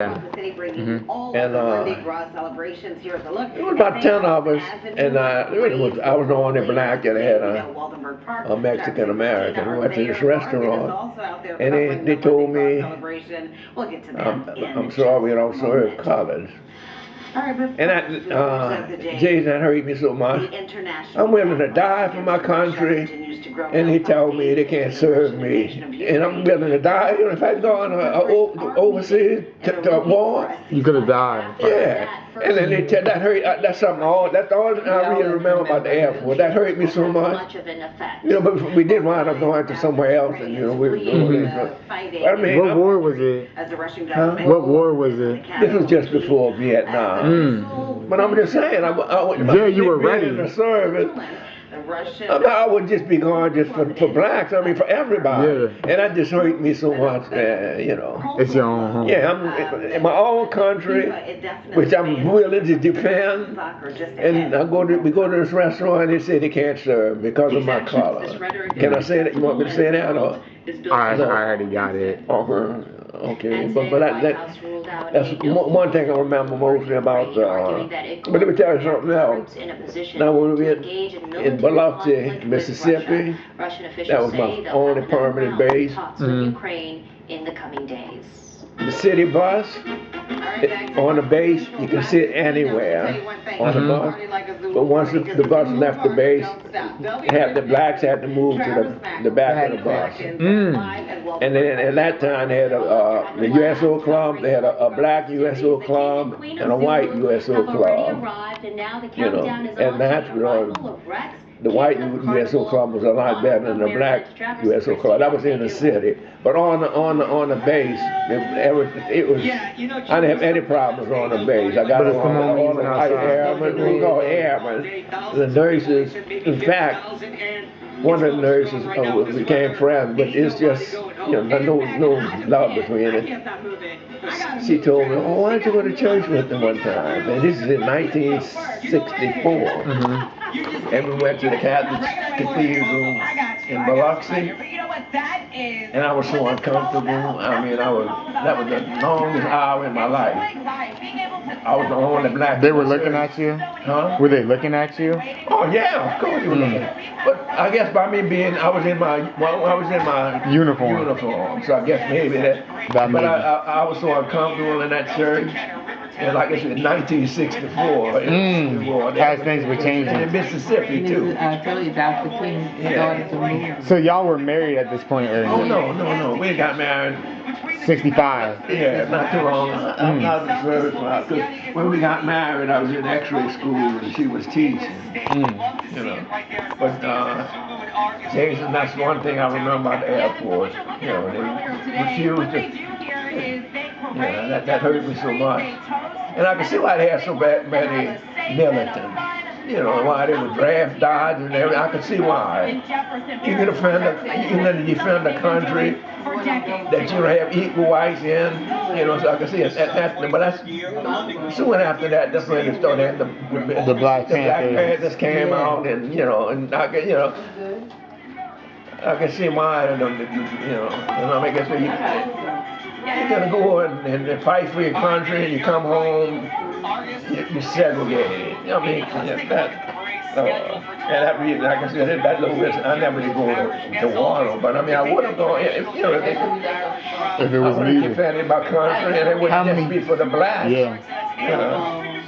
Yeah. City bringing all And of the Mardi Gras celebrations. Here's a look. it was about 10 of us, and I was the only black that had a Mexican American. We went to this restaurant, and they told me, I'm sorry, we don't serve colors. And Jason, that hurt me so much. I'm willing to die for my country, and he told me they can't serve me. And I'm willing to die. You know, if I'd gone overseas to war, You could have died. yeah. And then they tell that hurt. That's something. That's all I really remember about the Air Force. That hurt me so much. You know, but we did wind up going to somewhere else, and you know, we were doing it. I mean, What war was it? Huh? What war was it? This was just before Vietnam. But I'm just saying, Yeah, you were ready. In the service. I would just be going just for blacks. I mean, for everybody. Yeah. And that just hurt me so much, you know. It's your own home. Yeah, I'm in my own country, which I'm willing to defend. And we go to this restaurant, and they say they can't serve because of my color. Can I say that? You want me to say that? Or? I already got it. Okay, but that's one thing I remember mostly about. But let me tell you something else. Now when we were in Biloxi, Mississippi, that was my only permanent base. In the coming days. The city bus, on the base, you can sit anywhere on the bus. But once the bus left the base, the blacks had to move to the back of the bus. And then at that time, they had the USO Club, they had a black USO Club and a white USO Club. You know, and that's the white USO Club was a lot better than the black USO Club. That was in the city, but on the base, it was. I didn't have any problems on the base. I got all the white airmen, we call airmen, the nurses. In fact, one of the nurses became friends, but it's just no love between it. She told me, "Oh, why don't you go to church with them one time?" And this is in 1964. And we went to the Catholic Cathedral in Biloxi, and I was so uncomfortable. I mean, that was the longest hour in my life. I was the only black. They were looking at you? Huh? Were they looking at you? Oh yeah, of course they were looking. But I guess by me being, I was in my uniform. So I guess maybe that. But I was so uncomfortable in that church. And like I said, 1964. As things were changing. And in Mississippi, too. I told you Dr. King started to move. So y'all were married at this point, or? Oh, no. We got married. 65. Yeah, not too long. I'm not in the service. Because when we got married, I was in X-ray school and she was teaching. You know. But, Jason, that's one thing I remember about the Air Force. You know, they refused to. Yeah, that hurt me so much. And I can see why they had so many militants. You know, why they would draft dodge and everything. I can see why. You can defend the country that you have equal rights in. You know, so I can see it. But that's soon after that, that's when they started. The Black Panthers came out, and I can see why. And I guess you're gonna go and fight for your country, and you come home, you're segregated. I mean, and that reason, like I said, that little bit, I never did go to war, but I mean, I would have gone, if it was needed. Defending my country, and it wouldn't just be for the blacks. Yeah.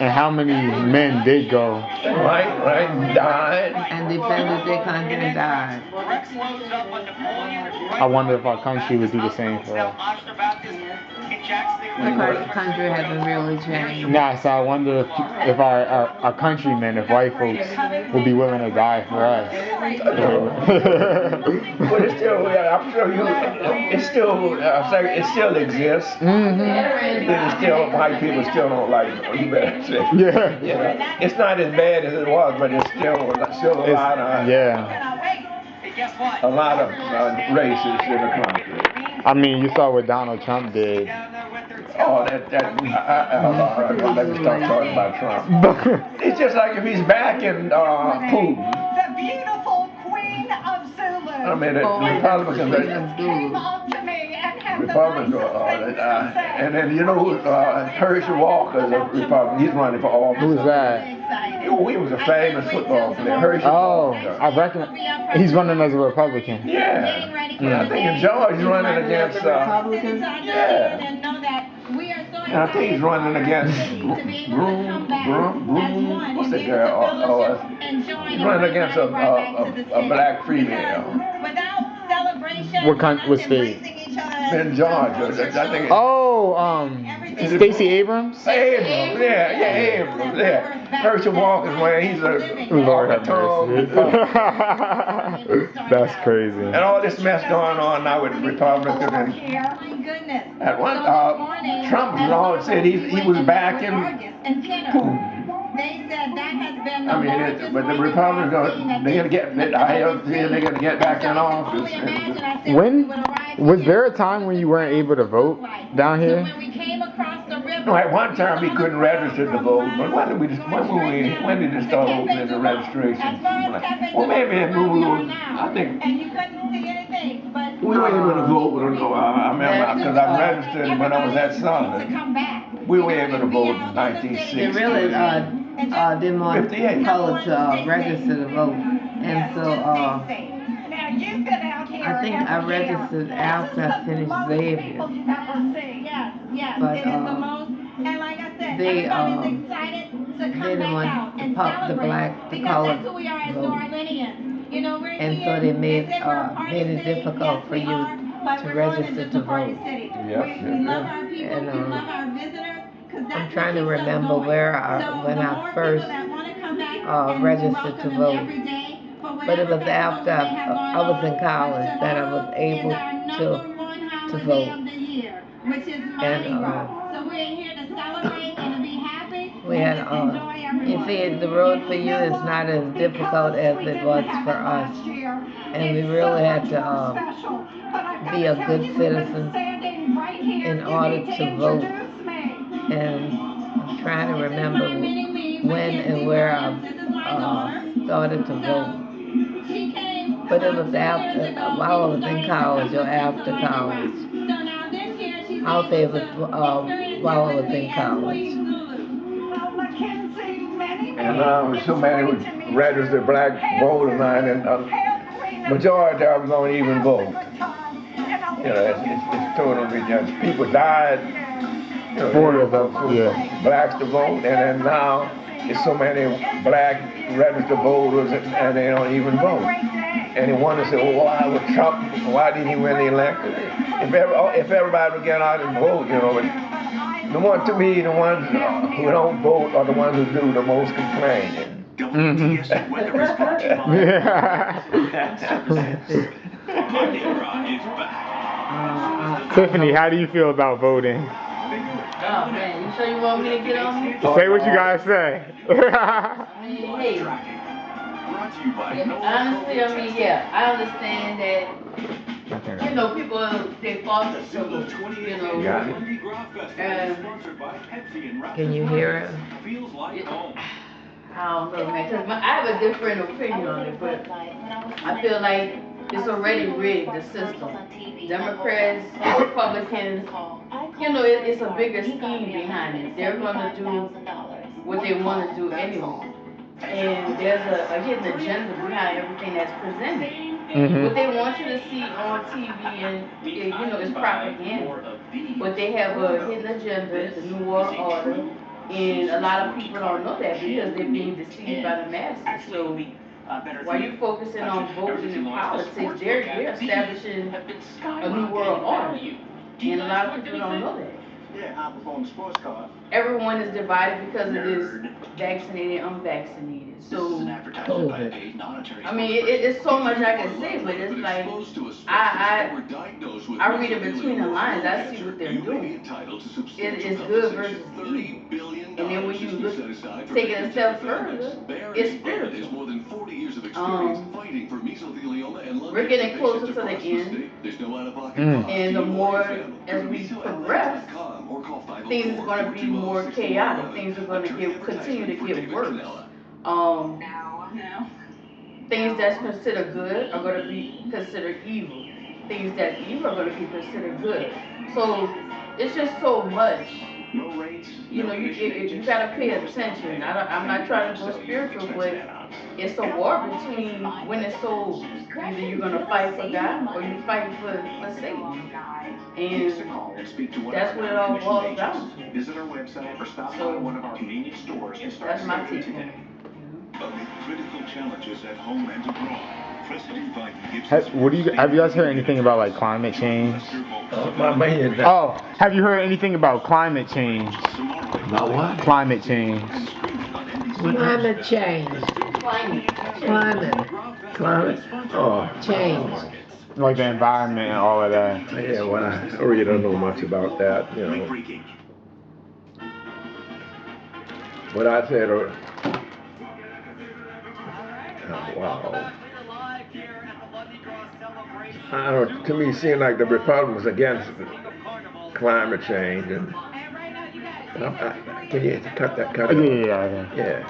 And how many men did go? Right, died. And defended their country and died. I wonder if our country would do the same for us. The country hasn't really changed. Nah, so I wonder if our countrymen, if white folks, would be willing to die for us. But it's still, I'm sure it still exists. It's still, white people still don't like it. You better say. Yeah. It's not as bad as it was, but it's still a lot of a lot of racists in the country. I mean, you saw what Donald Trump did. Oh, let me start talking about Trump. It's just like if he's backing Putin. The beautiful Queen of Zulu. I mean, the Republicans came up to me and had Republicans and then you know who, Herschel Walker is a Republican. He's running for office. Who's that? You know, he was a famous football player. Herschel Oh, Walker. I reckon he's running as a Republican. Yeah. I think in Georgia he's running against, yeah. And I think he's running against Broom, what's that girl? He's running against a black female. What state? In Georgia. I think it's Stacey Abrams? Abrams, Abrams, yeah. Herschel Walker's man, he's a Lord have mercy. That's crazy. And all this mess going on now with Republicans and at one Trump said he was backing Putin. I mean, but the Republicans they're gonna get they're gonna get back in office. When was there a time when you weren't able to vote down here? No, at one time we couldn't register to vote, but when did they start opening the registration? Well, maybe I think we were able to vote. I remember because I registered when I was at Southern. We were able to vote in 1960. They really didn't want color to register to vote, and so I think I registered after I finished Xavier. But they didn't want the colored vote, and so they made it difficult for you to register to vote. And I'm trying to remember when I first registered to vote, but it was after I was in college that I was able to vote. And we had you see, the road for you is not as difficult as it was for us, and we really had to be a good citizen in order to vote. And I'm trying to remember when and where I started to vote. But it was while I was in college or after college. I'll say it was while I was in college. And so many registered black voters, and majority of them don't even vote. You know, it's totally just people died. You know, blacks to vote, and then now there's so many black registered voters and they don't even vote. And they want to say, well, why was Trump? Why didn't he win the election? If everybody would get out and vote, you know, but the ones who don't vote are the ones who do the most complaining. Tiffany, how do you feel about voting? Oh man, you sure you want me to get on me? Say what you gotta say. Hey, honestly, I understand that, you know, people, they foster children, you know, can you hear it? I don't know, man, because I have a different opinion on it, but I feel like it's already rigged, the system. Democrats, Republicans, you know, it's a bigger scheme behind it. They're going to do what they want to do anyway. And there's a hidden agenda behind everything that's presented. What they want you to see on TV and, you know, is propaganda. But they have a hidden agenda, the New World Order, and a lot of people don't know that because they're being deceived by the masses. So while you're focusing on voting and politics, they're establishing a new world order. And a lot of people don't know that. Everyone is divided because of this vaccinated, unvaccinated. So, I mean, it's so much I can say, but it's like, I read it between the lines. I see what they're doing. It is good versus evil. And then when you take it a step further, it's spiritual. We're getting closer to the end. And the more as we progress, things are going to be more chaotic. Things are going to continue to get worse. Things that's considered good are going to be considered evil. things that you are going to be considered good. So it's just so much. You know, you gotta pay attention. I'm not trying to go spiritual, but it's a war between winning souls. Either you're gonna fight for God or you fight for Satan, and that's what it all boils down to. Visit our website or stop by So one of our convenience stores and start that's my saving take on today. it. Amid critical challenges at home and abroad, President Biden gives Have you guys heard anything about like climate change? My man. Oh, have you heard anything about climate change? About what? Climate change. Climate change. Climate Oh, change. Like the environment and all of that. yeah, well, I really don't know much about that, you know. What I said, oh, wow. I don't know, to me, it seemed like the Republicans against climate change, and can you cut that? Yeah. Yeah.